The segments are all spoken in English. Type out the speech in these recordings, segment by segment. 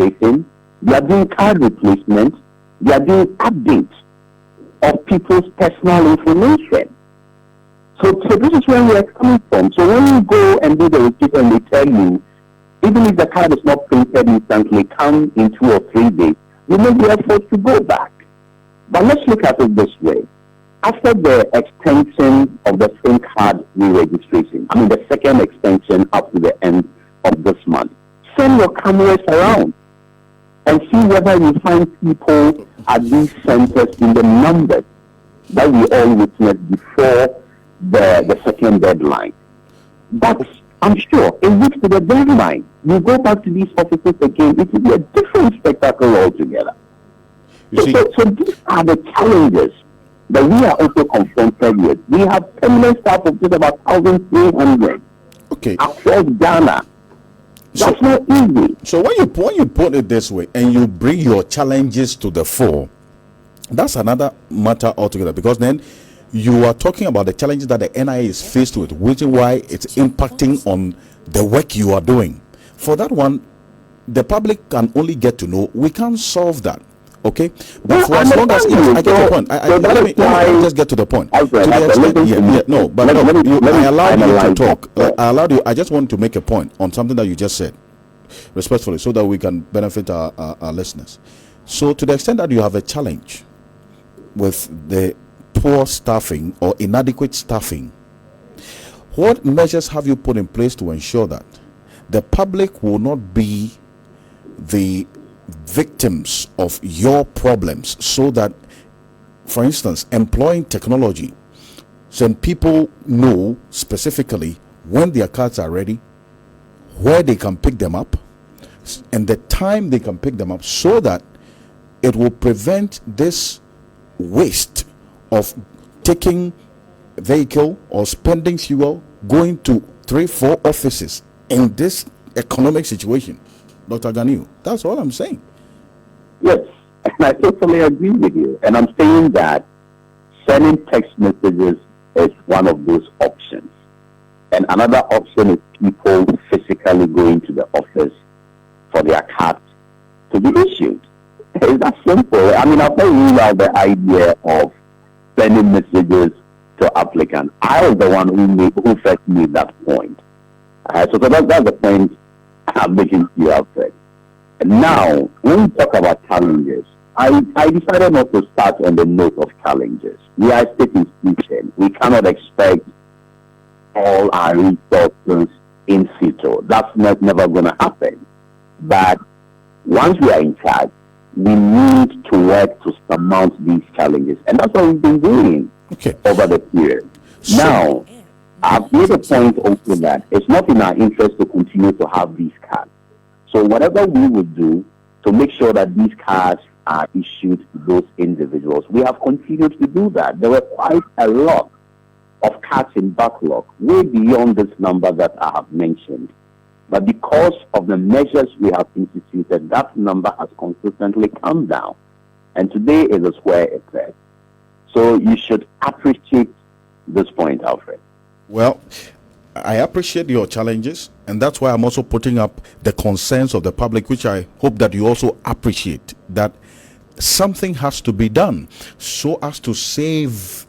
registration, they are doing card replacement, they are doing updates of people's personal information. So this is where we are coming from. So when you go and do the registration, they tell you, even if the card is not printed instantly, come in 2 or 3 days, you may be effort to go back. But let's look at it this way. After the extension of the SIM card re-registration, I mean the second extension up to the end of this month, send your cameras around and see whether you find people at these centers in the numbers that we all witnessed before the second deadline. But I'm sure a week to the deadline, you go back to these offices again, it will be a different spectacle altogether. So these are the challenges that we are also confronted with. We have permanent staff of just about 1,300 across Ghana. That's not easy. So when you put it this way and you bring your challenges to the fore, that's another matter altogether, because then you are talking about the challenges that the NIA is faced with, which is why it's impacting on the work you are doing. For that one, the public can only get to know. We can't solve that. Okay, but for as long as I get the point, let me just get to the point. I allowed you to talk. I allowed you. I just want to make a point on something that you just said, respectfully, so that we can benefit our listeners. So, to the extent that you have a challenge with the poor staffing or inadequate staffing, what measures have you put in place to ensure that the public will not be the victims of your problems, so that, for instance, employing technology, so people know specifically when their cards are ready, where they can pick them up, and the time they can pick them up, so that it will prevent this waste of taking vehicle or spending fuel, going to 3-4 offices in this economic situation. Dr. Ganiyu, that's all I'm saying. Yes, and I totally agree with you. And I'm saying that sending text messages is one of those options. And another option is people physically going to the office for their cards to be issued. It's that simple. I mean, I've not ruled out the idea of sending messages to applicants. I was the one who first made that point. So that's the point I'm making to you, Alfred. And now, when we talk about challenges, I decided not to start on the note of challenges. We are a state institution. We cannot expect all our resources in situ. That's never going to happen. But once we are in charge, we need to work to surmount these challenges. And that's what we've been doing over the period. Now, I've made a point also that it's not in our interest to continue to have these cards. So whatever we would do to make sure that these cards are issued to those individuals, we have continued to do that. There were quite a lot of cards in backlog, way beyond this number that I have mentioned. But because of the measures we have instituted, that number has consistently come down. And today is a square effect. So you should appreciate this point, Alfred. Well, I appreciate your challenges, and that's why I'm also putting up the concerns of the public, which I hope that you also appreciate, that something has to be done so as to save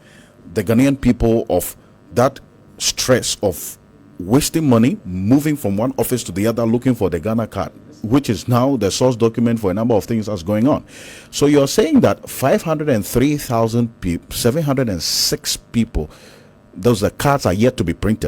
the Ghanaian people of that stress of wasting money, moving from one office to the other, looking for the Ghana card, which is now the source document for a number of things that's going on. So you're saying that 503,000 people, 706 people, those cards are yet to be printed.